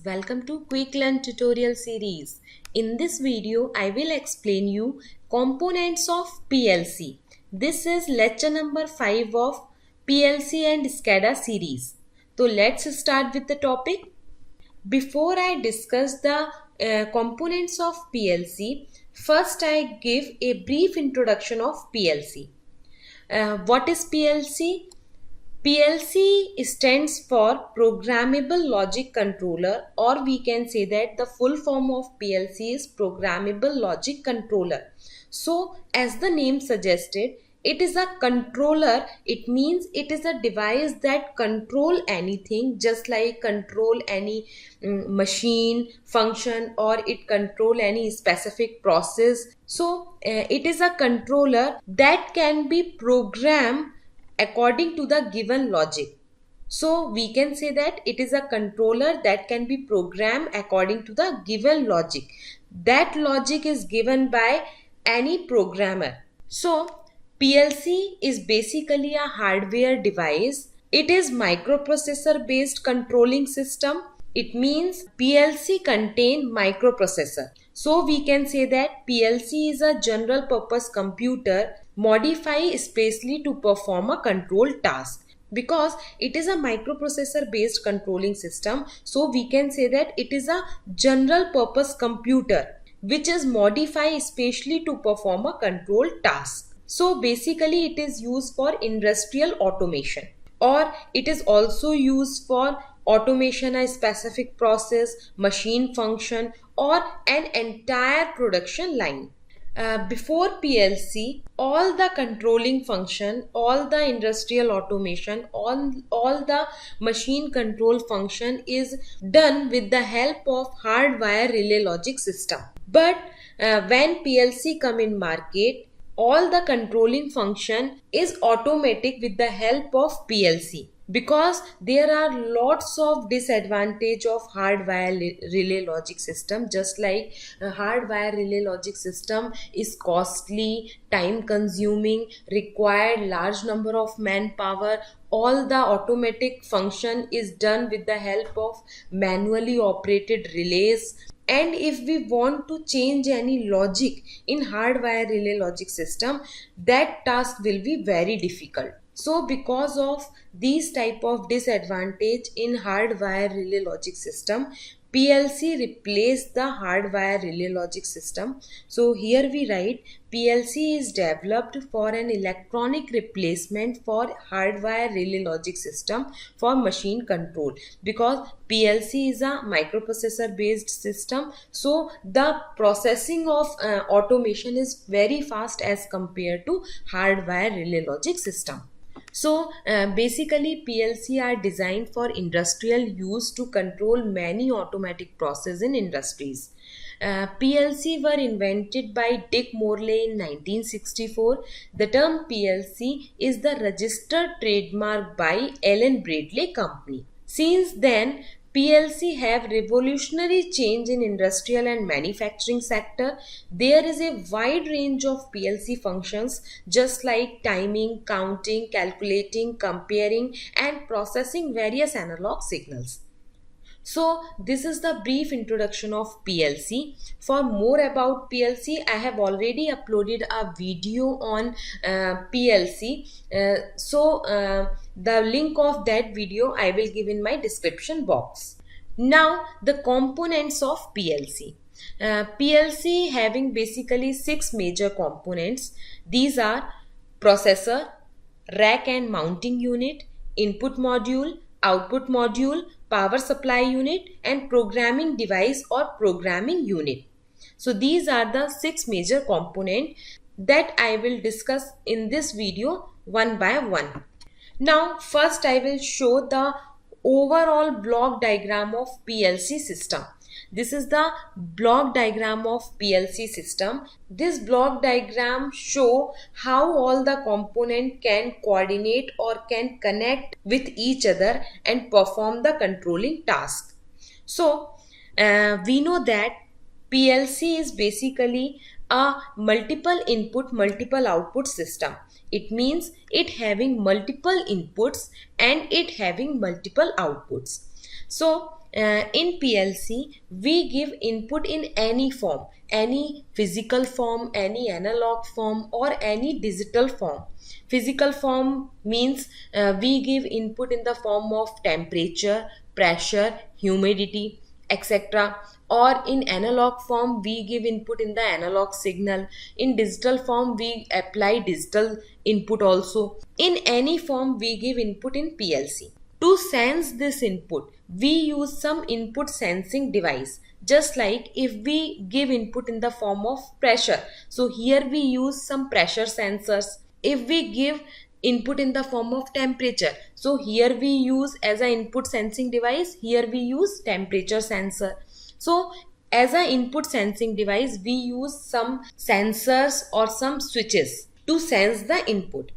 welcome to Quick Learn tutorial series. In this video, I will explain you components of PLC. This is lecture number 5 of PLC and SCADA series. So let's start with the topic. Before I discuss the components of PLC, first I give a brief introduction of PLC. What is PLC? PLC stands for Programmable Logic Controller, or we can say that the full form of PLC is Programmable Logic Controller. So, as the name suggested, it is a controller. It means it is a device that control anything, just like control any machine, function, or it control any specific process. So, it is a controller that can be programmed according to the given logic. So we can say that it is a controller that can be programmed according to the given logic. That logic is given by any programmer. So PLC is basically a hardware device. It is microprocessor based controlling system. It means PLC contain microprocessor. So we can say that PLC is a general purpose computer modified especially to perform a control task. Because it is a microprocessor based controlling system, so we can say that it is a general purpose computer which is modified especially to perform a control task. So basically it is used for industrial automation, or it is also used for automation a specific process, machine function, or an entire production line. Before PLC, all the controlling function, all the industrial automation, all the machine control function is done with the help of hardwire relay logic system. But when PLC come in market, all the controlling function is automatic with the help of PLC. Because there are lots of disadvantage of hardwire relay logic system, just like hardwire relay logic system is costly, time consuming, required large number of manpower. All the automatic function is done with the help of manually operated relays. And if we want to change any logic in hardwire relay logic system, that task will be very difficult. So because of these type of disadvantage in hardwire relay logic system, PLC replaced the hardwire relay logic system. So here we write PLC is developed for an electronic replacement for hardwire relay logic system for machine control, because PLC is a microprocessor based system. So the processing of automation is very fast as compared to hardwire relay logic system. So basically PLC are designed for industrial use to control many automatic processes in industries. PLC were invented by Dick Morley in 1964. The term PLC is the registered trademark by Allen Bradley Company. Since then, PLC have revolutionary change in industrial and manufacturing sector. There is a wide range of PLC functions, just like timing, counting, calculating, comparing, and processing various analog signals. So this is the brief introduction of PLC. For more about PLC, I have already uploaded a video on PLC. The link of that video I will give in my description box. Now the components of PLC. PLC having basically 6 major components. These are processor, rack and mounting unit, input module, output module, power supply unit, and programming device or programming unit. So these are the 6 major components that I will discuss in this video one by one. Now first I will show the overall block diagram of PLC system. This is the block diagram of PLC system. This block diagram show how all the component can coordinate or can connect with each other and perform the controlling task. So we know that PLC is basically a multiple input, multiple output system. It means it having multiple inputs and it having multiple outputs. So In PLC, we give input in any form, any physical form, any analog form, or any digital form. Physical form means we give input in the form of temperature, pressure, humidity, etc. Or in analog form, we give input in the analog signal. In digital form, we apply digital input also. In any form, we give input in PLC. To sense this input, we use some input sensing device. Just like if we give input in the form of pressure, so here we use some pressure sensors. If we give input in the form of temperature, so here we use as an input sensing device, here we use temperature sensor. So as an input sensing device, we use some sensors or some switches to sense the input.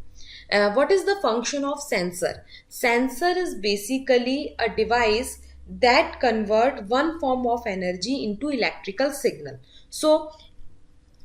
What is the function of sensor? Sensor is basically a device that convert one form of energy into electrical signal. So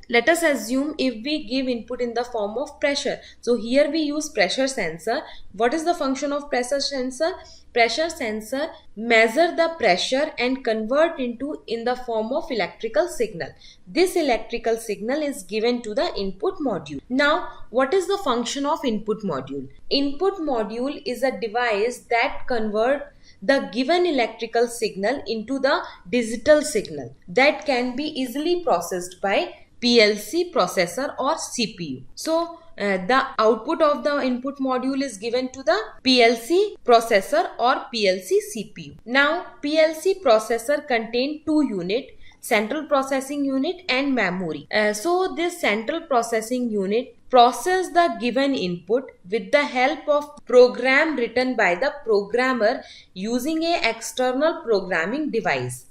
let us assume if we give input in the form of pressure. So here we use pressure sensor. What is the function of pressure sensor? Pressure sensor measure the pressure and convert into in the form of electrical signal. This electrical signal is given to the input module. Now, what is the function of input module? Input module is a device that convert the given electrical signal into the digital signal that can be easily processed by PLC processor or CPU. So the output of the input module is given to the PLC processor or PLC CPU. Now PLC processor contain two units, central processing unit and memory. So this central processing unit process the given input with the help of program written by the programmer using a external programming device.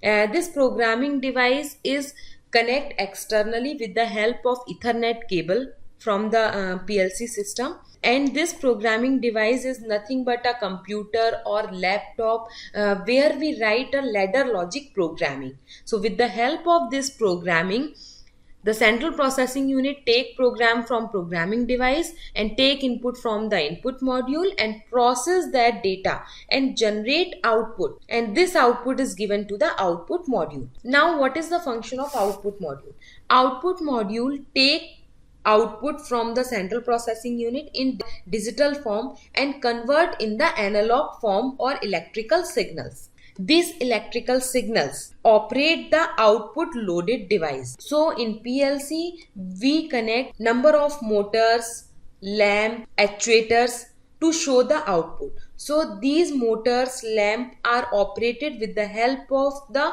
This programming device is connect externally with the help of Ethernet cable from the PLC system, and this programming device is nothing but a computer or laptop where we write a ladder logic programming. So with the help of this programming, the central processing unit take program from programming device and take input from the input module and process that data and generate output, and this output is given to the output module. Now what is the function of output module? Output module take output from the central processing unit in digital form and convert in the analog form or electrical signals. These electrical signals operate the output loaded device. So in PLC, we connect number of motors, lamp, actuators to show the output. So these motors, lamp are operated with the help of the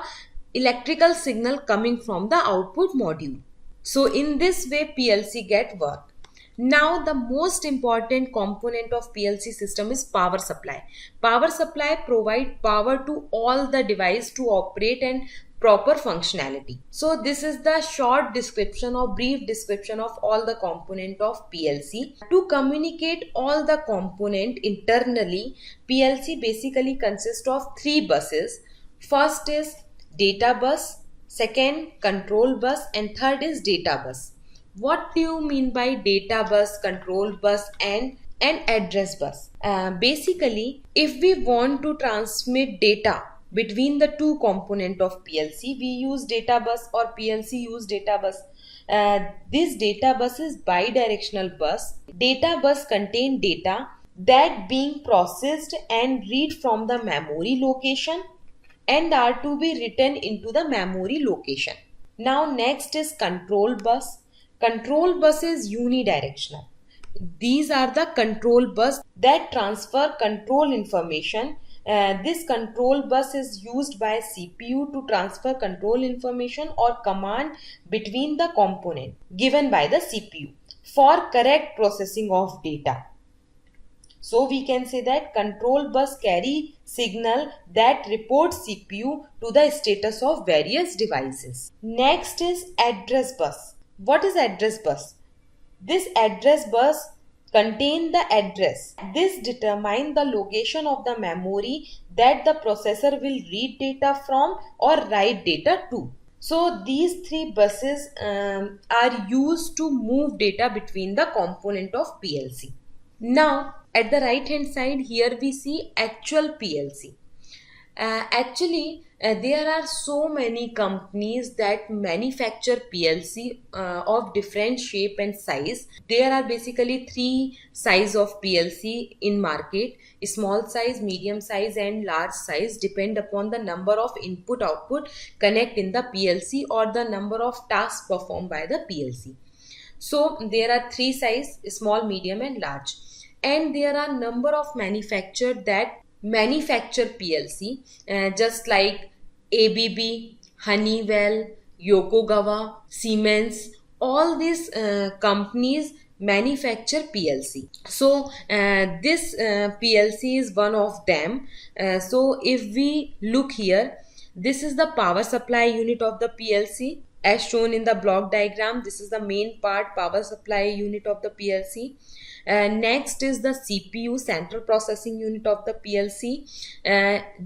electrical signal coming from the output module. So in this way PLC get work. Now the most important component of PLC system is power supply. Power supply provide power to all the device to operate and proper functionality. So this is the short description or brief description of all the component of PLC. To communicate all the component internally, PLC basically consists of three buses. First is data bus, second control bus, and third is data bus. What do you mean by data bus, control bus and address bus? Basically, if we want to transmit data between the two components of PLC, we use data bus or PLC use data bus. This data bus is bidirectional bus. Data bus contain data that being processed and read from the memory location and are to be written into the memory location. Now next is control bus. Control bus is unidirectional. These are the control bus that transfer control information. This control bus is used by CPU to transfer control information or command between the component given by the CPU for correct processing of data. So we can say that control bus carry signal that reports CPU to the status of various devices. Next is address bus. What is address bus? This address bus contain the address. This determine the location of the memory that the processor will read data from or write data to. So these three buses are used to move data between the component of PLC. Now at the right hand side here we see actual PLC. There are so many companies that manufacture PLC of different shape and size. There are basically three size of PLC in market: small size, medium size, and large size. Depend upon the number of input output connect in the PLC or the number of tasks performed by the PLC. So there are three size: small, medium, and large. And there are number of manufacturer that manufacture PLC, just like ABB, Honeywell, Yokogawa, Siemens. All these companies manufacture PLC. So this PLC is one of them. So if we look here, this is the power supply unit of the PLC as shown in the block diagram. This is the main part, power supply unit of the PLC. Next is the CPU, central processing unit of the PLC.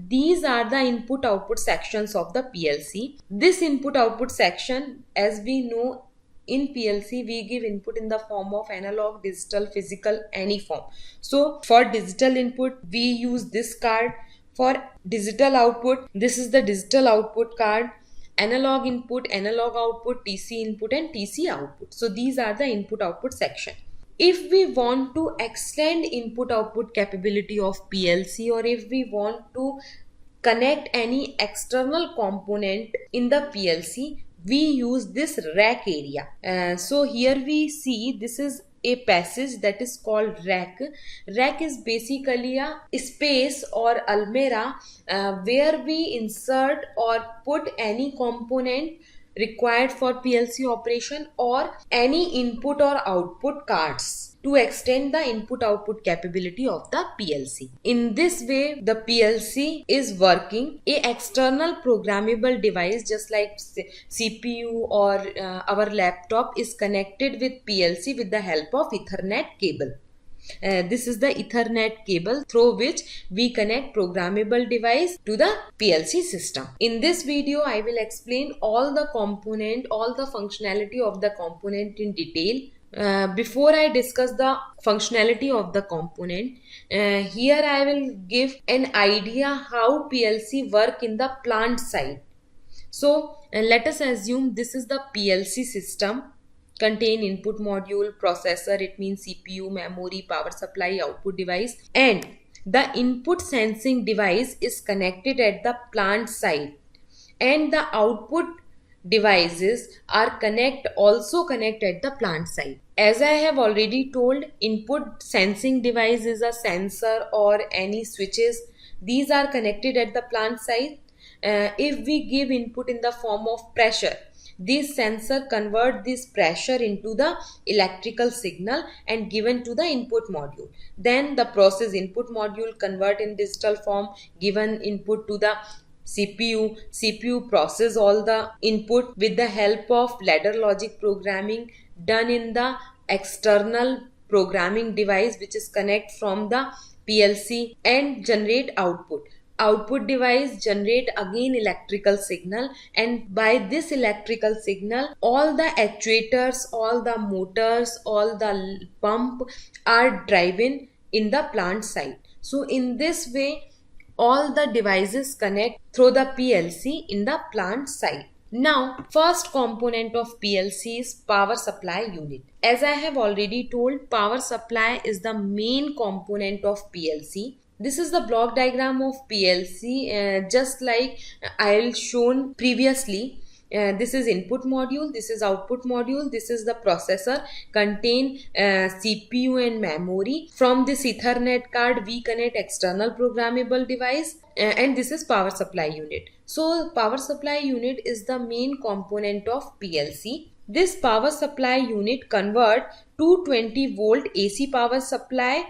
These are the input output sections of the PLC. This input output section, as we know, in PLC we give input in the form of analog, digital, physical, any form. So for digital input we use this card. For digital output, this is the digital output card. Analog input, analog output, TC input, and TC output. So these are the input output section. If we want to extend input output capability of PLC, or if we want to connect any external component in the PLC, we use this rack area. So here we see this is a passage that is called rack. Rack is basically a space or almirah where we insert or put any component required for PLC operation or any input or output cards to extend the input output capability of the PLC. In this way, the PLC is working. A external programmable device just like CPU or our laptop is connected with PLC with the help of Ethernet cable. This is the Ethernet cable through which we connect programmable device to the PLC system. In this video, I will explain all the component, all the functionality of the component in detail. Before I discuss the functionality of the component, here I will give an idea how PLC work in the plant side. So let us assume this is the PLC system. Contain input module, processor, it means CPU, memory, power supply, output device, and the input sensing device is connected at the plant side, and the output devices are also connect at the plant side. As I have already told, input sensing device is a sensor or any switches. These are connected at the plant side. If we give input in the form of pressure, this sensor convert this pressure into the electrical signal and given to the input module. Then the process input module convert in digital form, given input to the CPU. CPU process all the input with the help of ladder logic programming done in the external programming device which is connect from the PLC and generate output. Output device generate again electrical signal, and by this electrical signal all the actuators, all the motors, all the pump are driven in the plant side. So in this way all the devices connect through the PLC in the plant side. Now, first component of PLC is power supply unit. As I have already told, power supply is the main component of PLC. This is the block diagram of PLC, just like I'll shown previously. This is input module, this is output module, this is the processor, contain CPU and memory. From this Ethernet card we connect external programmable device, and this is power supply unit. So power supply unit is the main component of PLC. This power supply unit convert 220 volt AC power supply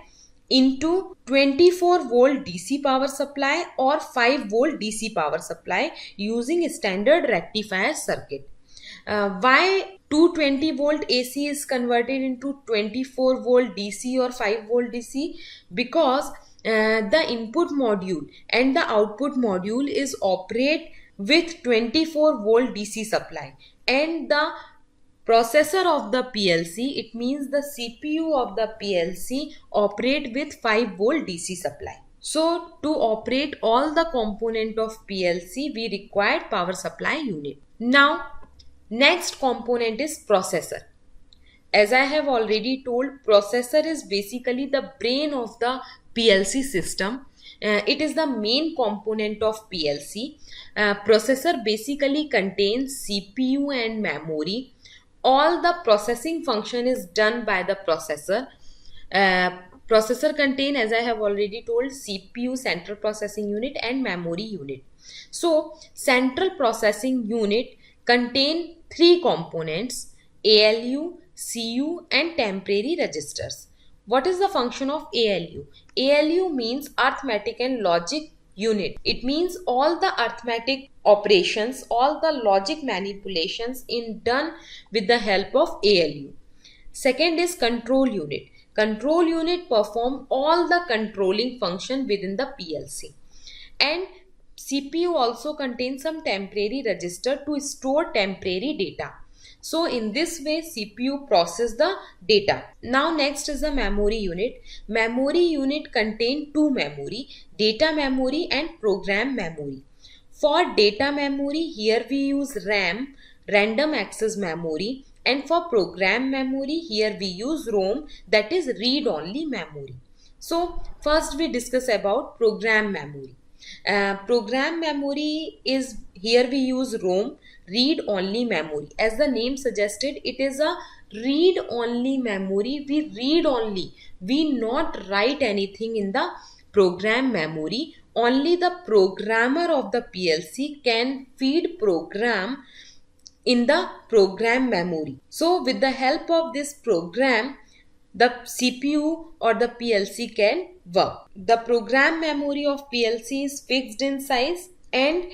into 24 volt DC power supply or 5 volt DC power supply using standard rectifier circuit. Why 220 volt AC is converted into 24 volt DC or 5 volt DC? Because the input module and the output module is operate with 24 volt DC supply, and the processor of the PLC, it means the CPU of the PLC, operate with 5 volt DC supply. So to operate all the component of PLC, we required power supply unit. Now, next component is processor. As I have already told, processor is basically the brain of the PLC system. It is the main component of PLC. Processor basically contains CPU and memory. All the processing function is done by the processor. Uh, Processor contain, as I have already told, CPU, central processing unit, and memory unit. So central processing unit contain three components: ALU, CU, and temporary registers. What is the function of ALU? ALU means arithmetic and logic unit. It means all the arithmetic operations, all the logic manipulations in done with the help of ALU. Second is control unit. Control unit perform all the controlling function within the PLC. And CPU also contains some temporary register to store temporary data. So in this way CPU process the data. Now next is the memory unit. Memory unit contain two memory, data memory and program memory. For data memory, here we use RAM, random access memory, and for program memory, here we use ROM, that is read-only memory. So first we discuss about program memory. Program memory is, here we use ROM, read-only memory. As the name suggested, it is a read-only memory. We read only, we not write anything in the program memory. Only the programmer of the PLC can feed program in the program memory. So with the help of this program, the CPU or the PLC can work. The program memory of PLC is fixed in size, and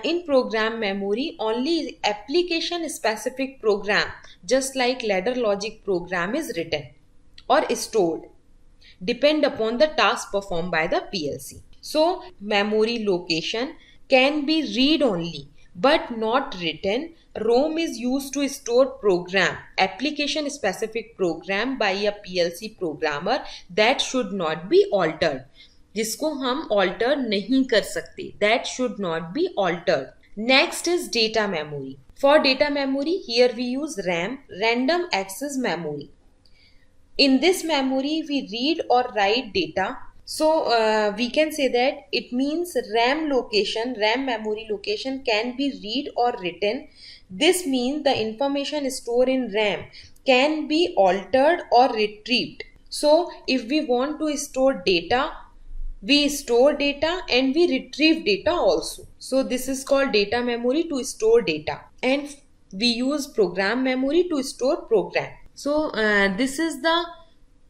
in program memory only application specific program just like ladder logic program is written or stored, depend upon the task performed by the PLC. So memory location can be read only but not written. ROM is used to store program, application specific program by a PLC programmer that should not be altered. जिसको हम alter नहीं कर सकते, that should not be altered. Next is data memory. For data memory, here we use RAM, random access memory. In this memory, we read or write data. So we can say that it means RAM location, RAM memory location can be read or written. This means the information stored in RAM can be altered or retrieved. So if we want to store data, we store data and we retrieve data also. So this is called data memory, to store data, and we use program memory to store program. So this is the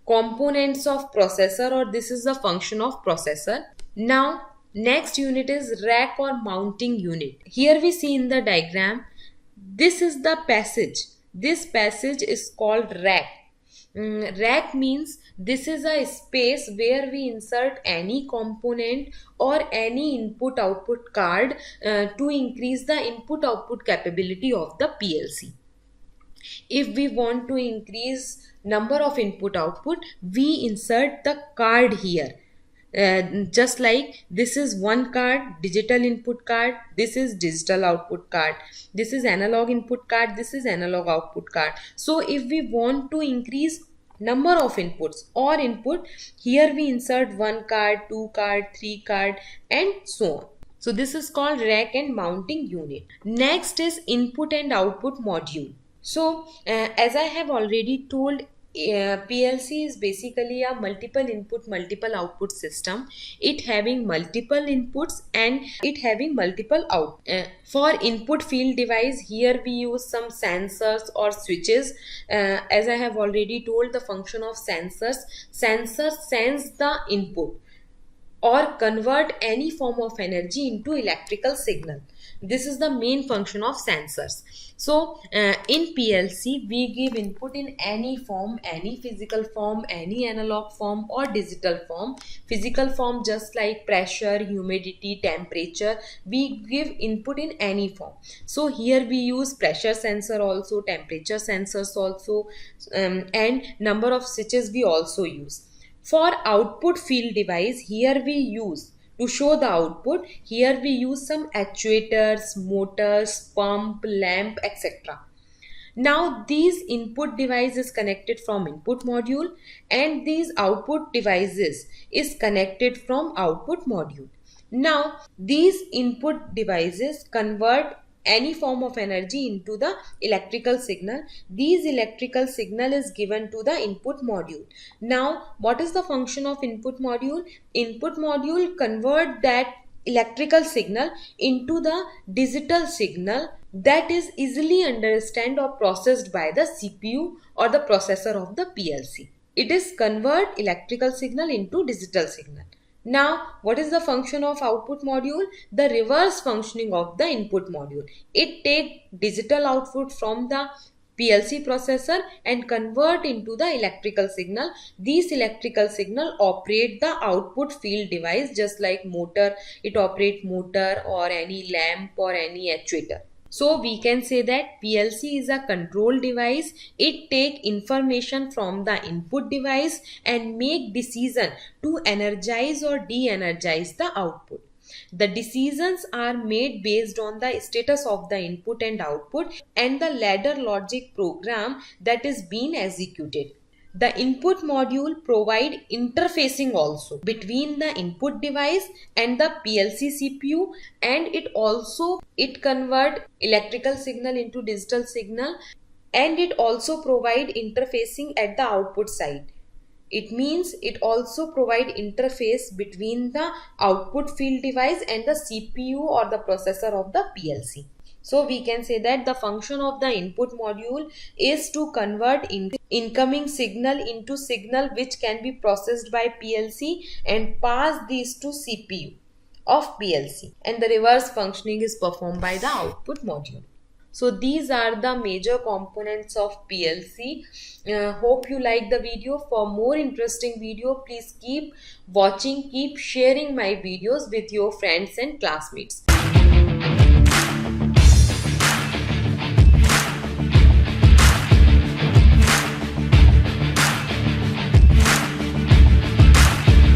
components of processor, or this is the function of processor. Now next unit is rack or mounting unit. Here we see in the diagram, this is the passage. This passage is called rack. Rack means this is a space where we insert any component or any input output card to increase the input output capability of the PLC. If we want to increase number of input output, we insert the card here. Just like this is one card, digital input card, this is digital output card, this is analog input card, this is analog output card. So if we want to increase number of inputs or input, here we insert one card, two card, three card, and so on. So this is called rack and mounting unit. Next is input and output module. So as I have already told, PLC is basically a multiple input multiple output system. It having multiple inputs and it having multiple out. For input field device, here we use some sensors or switches. As I have already told, the function of sensors. Sensor sense the input or convert any form of energy into electrical signal. This is the main function of sensors. So in PLC, we give input in any form, any physical form, any analog form or digital form. Physical form just like pressure, humidity, temperature, we give input in any form. So here we use pressure sensor also, temperature sensors also, and number of switches we also use. For output field device, here we use, to show the output, here we use some actuators, motors, pump, lamp, etc. Now these input device is connected from input module and these output devices is connected from output module. Now these input devices convert any form of energy into the electrical signal. These electrical signal is given to the input module. Now what is the function of input module? Input module convert that electrical signal into the digital signal that is easily understood or processed by the CPU or the processor of the PLC. It is convert electrical signal into digital signal. Now, what is the function of output module? The reverse functioning of the input module. It take digital output from the PLC processor and convert into the electrical signal. These electrical signal operate the output field device just like motor. It operate motor or any lamp or any actuator. So we can say that PLC is a control device. It take information from the input device and make decision to energize or de-energize the output. The decisions are made based on the status of the input and output and the ladder logic program that is being executed. The input module provide interfacing also between the input device and the PLC CPU, and it convert electrical signal into digital signal, and it also provide interfacing at the output side. It means it also provide interface between the output field device and the CPU or the processor of the PLC. So we can say that the function of the input module is to convert incoming signal into signal which can be processed by PLC and pass these to CPU of PLC, and the reverse functioning is performed by the output module. So these are the major components of PLC. Hope you like the video. For more interesting video, please keep watching, keep sharing my videos with your friends and classmates.